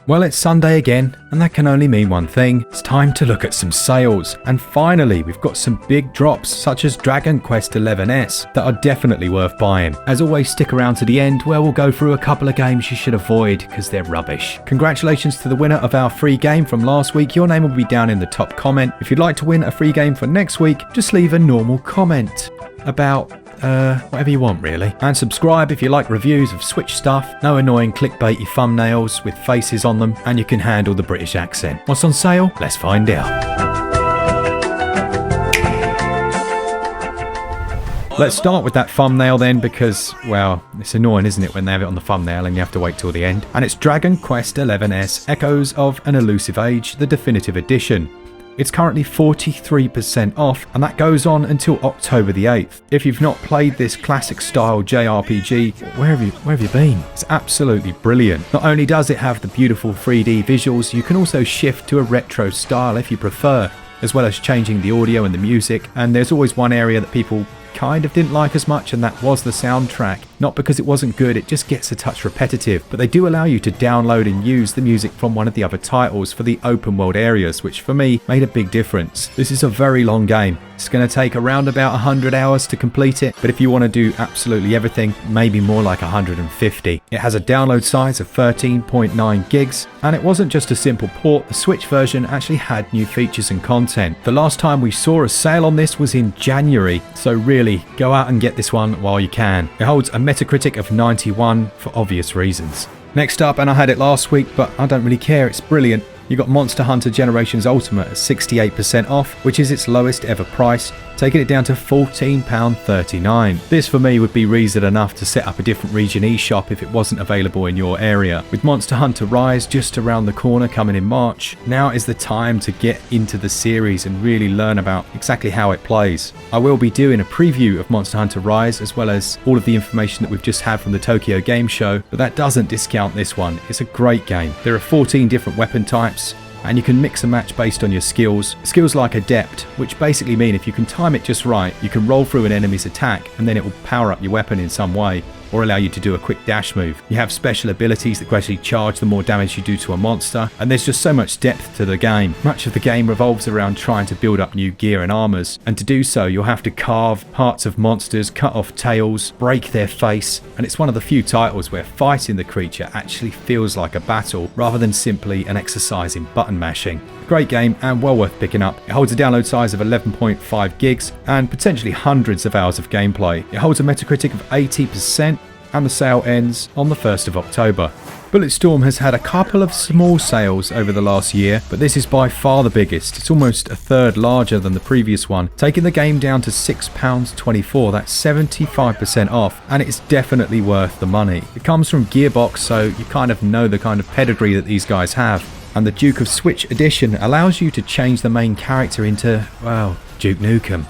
Well, it's Sunday again, and that can only mean one thing. It's time to look at some sales. And finally, we've got some big drops, such as Dragon Quest XI's, that are definitely worth buying. As always, stick around to the end, where we'll go through a couple of games you should avoid, because they're rubbish. Congratulations to the winner of our free game from last week. Your name will be down in the top comment. If you'd like to win a free game for next week, just leave a normal comment about whatever you want, really. And subscribe if you like reviews of Switch stuff, no annoying clickbaity thumbnails with faces on them, and you can handle the British accent. What's on sale? Let's find out. Let's start with that thumbnail then, because, well, it's annoying, isn't it, when they have it on the thumbnail and you have to wait till the end. And it's Dragon Quest XI's Echoes of an Elusive Age, the Definitive Edition. It's currently 43% off, and that goes on until October the 8th. If you've not played this classic style JRPG, where have you been? It's absolutely brilliant. Not only does it have the beautiful 3D visuals, you can also shift to a retro style if you prefer, as well as changing the audio and the music. And there's always one area that people kind of didn't like as much, and that was the soundtrack. Not because it wasn't good, it just gets a touch repetitive, but they do allow you to download and use the music from one of the other titles for the open world areas, which for me made a big difference. This is a very long game. It's going to take around about 100 hours to complete it, but if you want to do absolutely everything, maybe more like 150. It has a download size of 13.9 gigs, and it wasn't just a simple port. The Switch version actually had new features and content. The last time we saw a sale on this was in January, so really go out and get this one while you can. It holds a Metacritic of 91 for obvious reasons. Next up, and I had it last week, but I don't really care, it's brilliant. You got Monster Hunter Generations Ultimate at 68% off, which is its lowest ever price, taking it down to £14.39. This for me would be reason enough to set up a different region eShop if it wasn't available in your area. With Monster Hunter Rise just around the corner coming in March, now is the time to get into the series and really learn about exactly how it plays. I will be doing a preview of Monster Hunter Rise, as well as all of the information that we've just had from the Tokyo Game Show, but that doesn't discount this one. It's a great game. There are 14 different weapon types, and you can mix and match based on your skills. Skills like Adept, which basically mean if you can time it just right, you can roll through an enemy's attack and then it will power up your weapon in some way, or allow you to do a quick dash move. You have special abilities that gradually charge the more damage you do to a monster, and there's just so much depth to the game. Much of the game revolves around trying to build up new gear and armors, and to do so you'll have to carve parts of monsters, cut off tails, break their face, and it's one of the few titles where fighting the creature actually feels like a battle rather than simply an exercise in button mashing. Great game and well worth picking up. It holds a download size of 11.5 gigs and potentially hundreds of hours of gameplay. It holds a Metacritic of 80%, and the sale ends on the 1st of October. Bulletstorm has had a couple of small sales over the last year, but this is by far the biggest. It's almost a third larger than the previous one, taking the game down to £6.24. That's 75% off, and it's definitely worth the money. It comes from Gearbox, so you kind of know the kind of pedigree that these guys have. And the Duke of Switch edition allows you to change the main character into, well, Duke Nukem,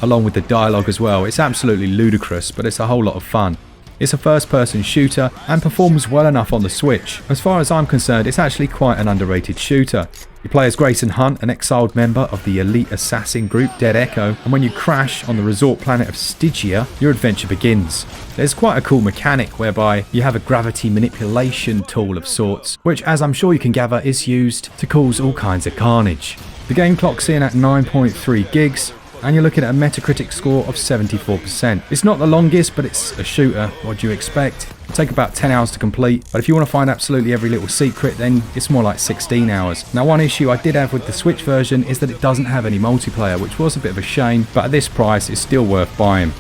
along with the dialogue as well. It's absolutely ludicrous, but it's a whole lot of fun. It's a first-person shooter and performs well enough on the Switch. As far as I'm concerned, it's actually quite an underrated shooter. You play as Grayson Hunt, an exiled member of the elite assassin group Dead Echo, and when you crash on the resort planet of Stygia, your adventure begins. There's quite a cool mechanic whereby you have a gravity manipulation tool of sorts, which, as I'm sure you can gather, is used to cause all kinds of carnage. The game clocks in at 9.3 gigs, and you're looking at a Metacritic score of 74%. It's not the longest, but it's a shooter. What do you expect? It'll take about 10 hours to complete, but if you want to find absolutely every little secret, then it's more like 16 hours. Now, one issue I did have with the Switch version is that it doesn't have any multiplayer, which was a bit of a shame, but at this price, it's still worth buying.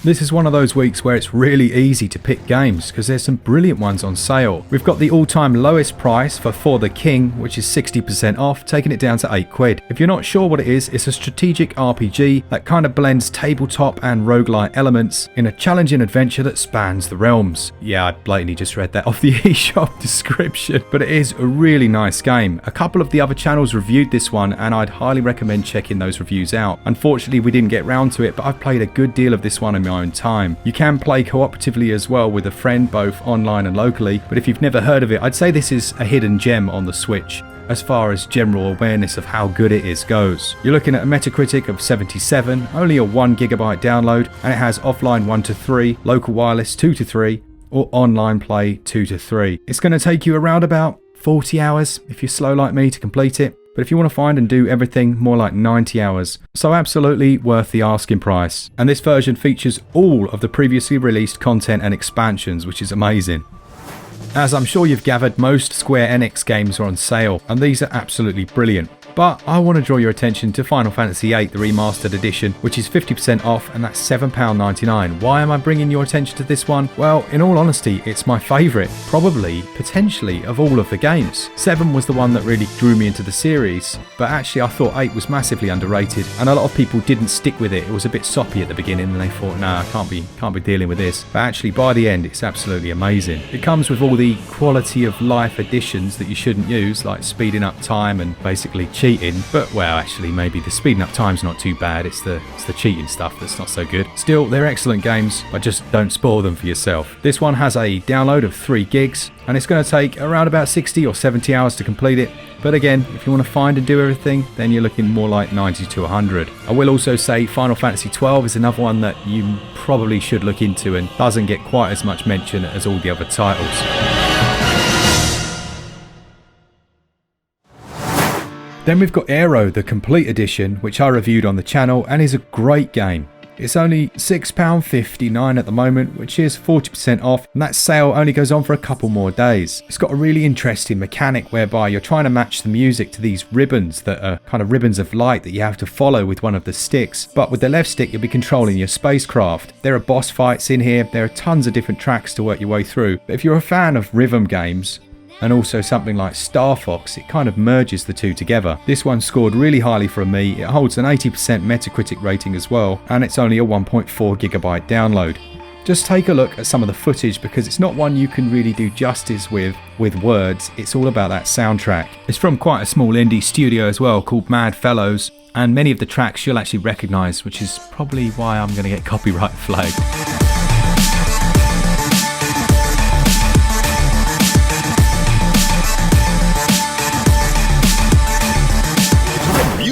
This is one of those weeks where it's really easy to pick games because there's some brilliant ones on sale. We've got the all-time lowest price for the King, which is 60% off, taking it down to £8. If you're not sure what it is, it's a strategic RPG that kind of blends tabletop and roguelite elements in a challenging adventure that spans the realms. Yeah, I blatantly just read that off the eShop description, but it is a really nice game. A couple of the other channels reviewed this one, and I'd highly recommend checking those reviews out. Unfortunately, we didn't get round to it, but I've played a good deal of this one in my own time. You can play cooperatively as well with a friend, both online and locally, but if you've never heard of it, I'd say this is a hidden gem on the Switch as far as general awareness of how good it is goes. You're looking at a Metacritic of 77, only a 1GB download, and it has offline 1 to 3, local wireless 2 to 3, or online play 2 to 3. It's going to take you around about 40 hours if you're slow like me to complete it. But if you want to find and do everything, more like 90 hours. So absolutely worth the asking price. And this version features all of the previously released content and expansions, which is amazing. As I'm sure you've gathered, most Square Enix games are on sale, and these are absolutely brilliant. But I want to draw your attention to Final Fantasy VIII, the Remastered Edition, which is 50% off, and that's £7.99. Why am I bringing your attention to this one? Well, in all honesty, it's my favourite, probably, potentially, of all of the games. 7 was the one that really drew me into the series, but actually I thought 8 was massively underrated, and a lot of people didn't stick with it. It was a bit soppy at the beginning, and they thought, nah, I can't be dealing with this. But actually, by the end, it's absolutely amazing. It comes with all the quality of life additions that you shouldn't use, like speeding up time and basically cheating. But well, actually maybe the speeding up time's not too bad, it's the cheating stuff that's not so good. Still, they're excellent games, but just don't spoil them for yourself. This one has a download of 3 gigs, and it's going to take around about 60 or 70 hours to complete it. But again, if you want to find and do everything, then you're looking more like 90 to 100. I will also say Final Fantasy XII is another one that you probably should look into and doesn't get quite as much mention as all the other titles. Then we've got Aero, the complete edition, which I reviewed on the channel and is a great game. It's only £6.59 at the moment, which is 40% off, and that sale only goes on for a couple more days. It's got a really interesting mechanic whereby you're trying to match the music to these ribbons that are kind of ribbons of light that you have to follow with one of the sticks. But with the left stick, you'll be controlling your spacecraft. There are boss fights in here, there are tons of different tracks to work your way through. But if you're a fan of rhythm games, and also something like Star Fox, it kind of merges the two together. This one scored really highly from me. It holds an 80% Metacritic rating as well, and it's only a 1.4GB download. Just take a look at some of the footage because it's not one you can really do justice with words. It's all about that soundtrack. It's from quite a small indie studio as well called Mad Fellows, and many of the tracks you'll actually recognise, which is probably why I'm going to get copyright flagged.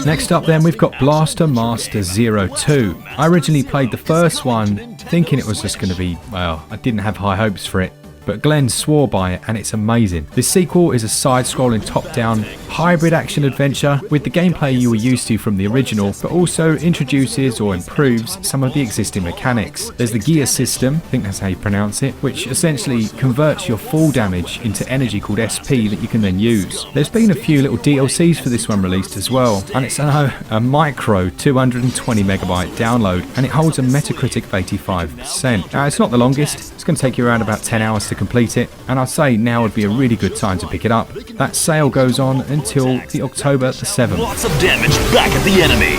Next up then, we've got Blaster Master 02. I originally played the first one thinking it was just going to be, well, I didn't have high hopes for it, but Glen swore by it and it's amazing. This sequel is a side-scrolling top-down hybrid action adventure with the gameplay you were used to from the original, but also introduces or improves some of the existing mechanics. There's the gear system, I think that's how you pronounce it, which essentially converts your fall damage into energy called SP that you can then use. There's been a few little DLCs for this one released as well, and it's a micro 220MB download, and it holds a Metacritic of 85%. Now, it's not the longest, it's going to take you around about 10 hours to complete it, and I'd say now would be a really good time to pick it up. That sale goes on until the October the 7th. Lots of damage back at the enemy.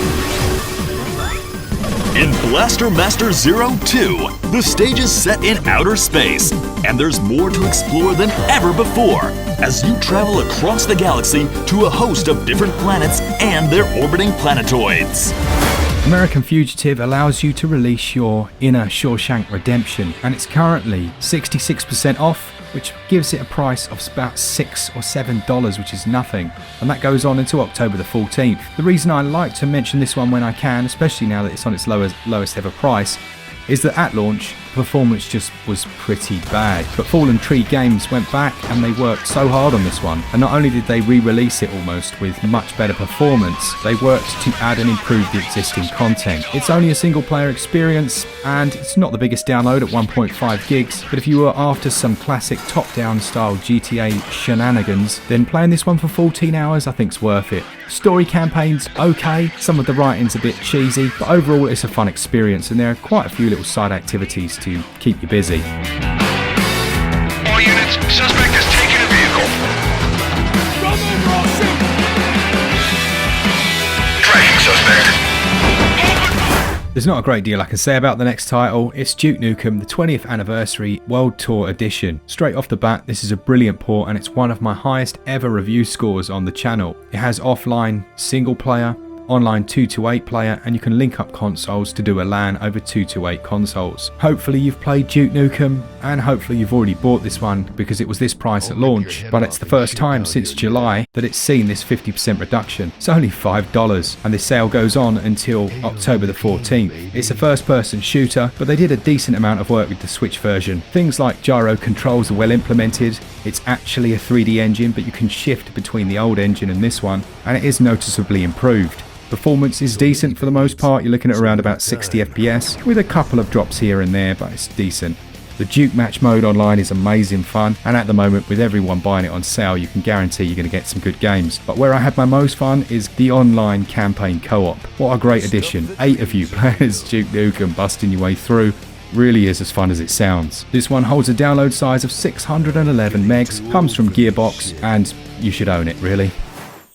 In Blaster Master 02, the stage is set in outer space, and there's more to explore than ever before as you travel across the galaxy to a host of different planets and their orbiting planetoids. American Fugitive allows you to release your inner Shawshank Redemption, and it's currently 66% off, which gives it a price of about $6 or $7, which is nothing, and that goes on until October the 14th. The reason I like to mention this one when I can, especially now that it's on its lowest ever price, is that at launch, performance just was pretty bad. But Fallen Tree Games went back and they worked so hard on this one, and not only did they re-release it almost with much better performance, they worked to add and improve the existing content. It's only a single player experience, and it's not the biggest download at 1.5 gigs, but if you were after some classic top-down style GTA shenanigans, then playing this one for 14 hours I think's worth it. Story campaign's okay, some of the writing's a bit cheesy, but overall it's a fun experience, and there are quite a few little side activities to keep you busy. All units, suspect has taken a vehicle. Tracking suspect. There's not a great deal I can say about the next title. It's Duke Nukem, the 20th Anniversary World Tour Edition. Straight off the bat, this is a brilliant port, and it's one of my highest ever review scores on the channel. It has offline, single player, online 2-to-8 player, and you can link up consoles to do a LAN over 2-to-8 consoles. Hopefully you've played Duke Nukem, and hopefully you've already bought this one because it was this price at launch, but it's the first time since July that it's seen this 50% reduction. It's only $5, and this sale goes on until October the 14th. It's a first-person shooter, but they did a decent amount of work with the Switch version. Things like gyro controls are well implemented. It's actually a 3D engine, but you can shift between the old engine and this one, and it is noticeably improved. Performance is decent for the most part. You're looking at around about 60 FPS with a couple of drops here and there, but it's decent. The Duke match mode online is amazing fun, and at the moment with everyone buying it on sale, you can guarantee you're going to get some good games. But where I had my most fun is the online campaign co-op. What a great addition. 8 of you playing as Duke Nukem, busting your way through. Really is as fun as it sounds. This one holds a download size of 611 megs, comes from Gearbox, and you should own it really.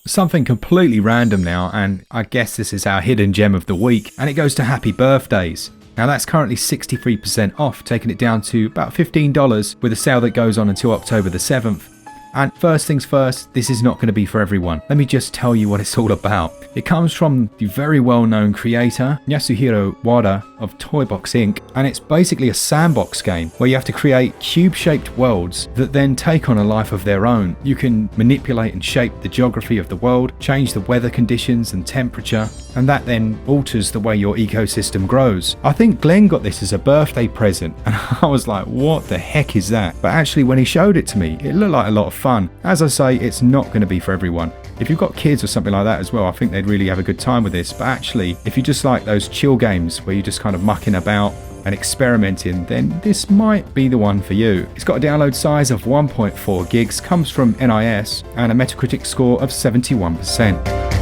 Something completely random now, and I guess this is our hidden gem of the week, and it goes to Happy Birthdays. Now that's currently 63% off, taking it down to about $15 with a sale that goes on until October the 7th. And first things first, this is not going to be for everyone. Let me just tell you what it's all about. It comes from the very well-known creator, Yasuhiro Wada of Toybox Inc. And it's basically a sandbox game where you have to create cube-shaped worlds that then take on a life of their own. You can manipulate and shape the geography of the world, change the weather conditions and temperature, and that then alters the way your ecosystem grows. I think Glen got this as a birthday present, and I was like, what the heck is that? But actually when he showed it to me, it looked like a lot of fun. As I say, it's not going to be for everyone. If you've got kids or something like that as well, I think they'd really have a good time with this. But actually, if you just like those chill games where you're just kind of mucking about and experimenting, then this might be the one for you. It's got a download size of 1.4 gigs, comes from NIS, and a Metacritic score of 71%.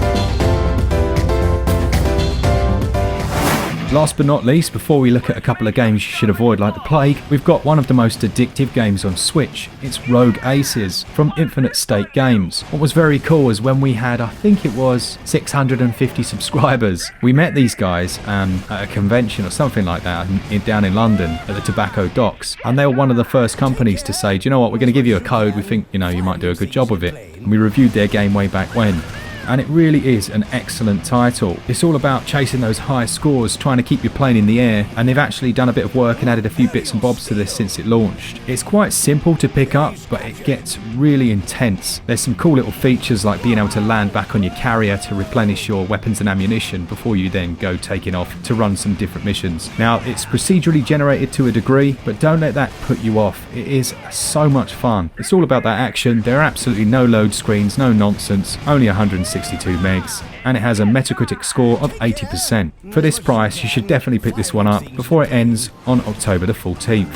Last but not least, before we look at a couple of games you should avoid like the plague, we've got one of the most addictive games on Switch. It's Rogue Aces from Infinite State Games. What was very cool is when we had, I think it was 650 subscribers, we met these guys at a convention or something like that down in London at the Tobacco Docks, and they were one of the first companies to say, do you know what, we're going to give you a code, we think, you know, you might do a good job with it. And we reviewed their game way back when. And it really is an excellent title. It's all about chasing those high scores, trying to keep your plane in the air, and they've actually done a bit of work and added a few bits and bobs to this since it launched. It's quite simple to pick up, but it gets really intense. There's some cool little features like being able to land back on your carrier to replenish your weapons and ammunition before you then go taking off to run some different missions. Now, it's procedurally generated to a degree, but don't let that put you off. It is so much fun. It's all about that action. There are absolutely no load screens, no nonsense, only 162 megs, and it has a Metacritic score of 80%. For this price, you should definitely pick this one up before it ends on October the 14th.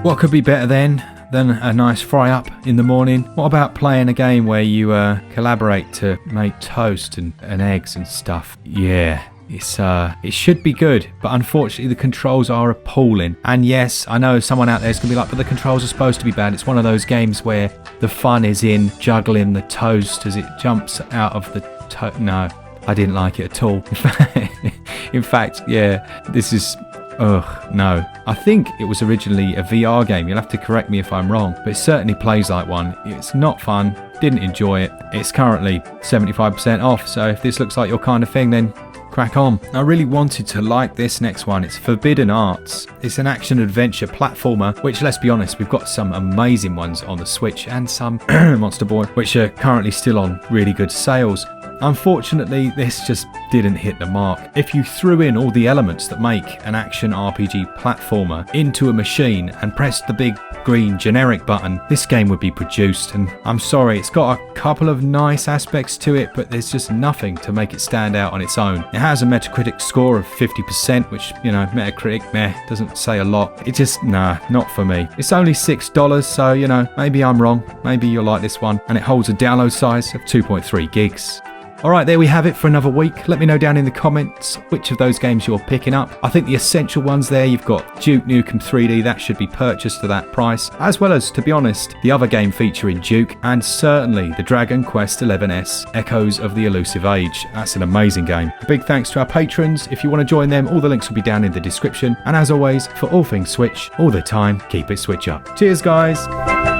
What could be better then than a nice fry up in the morning? What about playing a game where you collaborate to make toast and eggs and stuff? Yeah. It should be good, but unfortunately the controls are appalling. And yes, I know someone out there is going to be like, but the controls are supposed to be bad. It's one of those games where the fun is in juggling the toast as it jumps out of the No, I didn't like it at all. In fact, yeah, this is... Ugh, no. I think it was originally a VR game. You'll have to correct me if I'm wrong, but it certainly plays like one. It's not fun. Didn't enjoy it. It's currently 75% off, so if this looks like your kind of thing, then crack on. I really wanted to like this next one. It's Forbidden Arts. It's an action-adventure platformer, which, let's be honest, we've got some amazing ones on the Switch and some Monster Boy, which are currently still on really good sales. Unfortunately, this just didn't hit the mark. If you threw in all the elements that make an action RPG platformer into a machine and pressed the big green generic button, this game would be produced. And I'm sorry, it's got a couple of nice aspects to it, but there's just nothing to make it stand out on its own. It has a Metacritic score of 50%, which, you know, Metacritic, doesn't say a lot. It just, nah, not for me. It's only $6, so, you know, maybe I'm wrong. Maybe you'll like this one. And it holds a download size of 2.3 gigs. Alright, there we have it for another week. Let me know down in the comments which of those games you're picking up. I think the essential ones there, you've got Duke Nukem 3D, that should be purchased for that price, as well as, to be honest, the other game featuring Duke, and certainly the Dragon Quest XI's Echoes of the Elusive Age. That's an amazing game. A big thanks to our patrons. If you want to join them, all the links will be down in the description. And as always, for all things Switch, all the time, keep it Switch up. Cheers, guys!